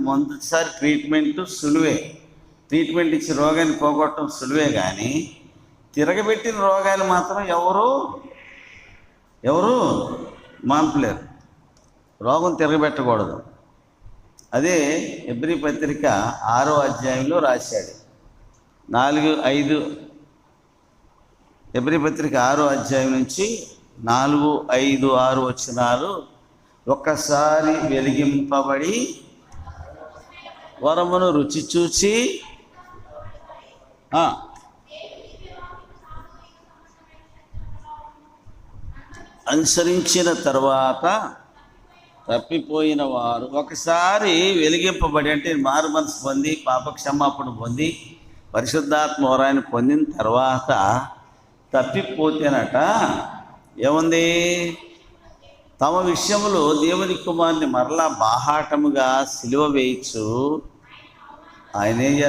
మొదటిసారి ట్రీట్మెంట్ సులువే, ట్రీట్మెంట్ ఇచ్చి రోగాన్ని పోగొట్టడం సులువే, కానీ తిరగబెట్టిన రోగాన్ని మాత్రం ఎవరు మాన్పలేరు. రోగం తిరగబెట్టకూడదు. అదే హెబ్రీ పత్రిక 6వ అధ్యాయంలో రాశాడు. 4-5 హెబ్రీ పత్రిక 6వ అధ్యాయం నుంచి 4, 5, 6 వచనాలు. ఒక్కసారి వెలిగింపబడి వరమును రుచి చూచి అనుసరించిన తర్వాత తప్పిపోయిన వారు, ఒకసారి వెలిగింపబడి అంటే మారు మనసు పొంది పాపక్షమాపణ పొంది పరిశుద్ధాత్మ వరాన్ని పొందిన తర్వాత తప్పిపోతేనట ఏముంది, తమ విషయంలో దేవుని కుమారుని మరలా బాహాటముగా సిలువ వేయచ్చు. ఆయన ఏం చేస్తారు?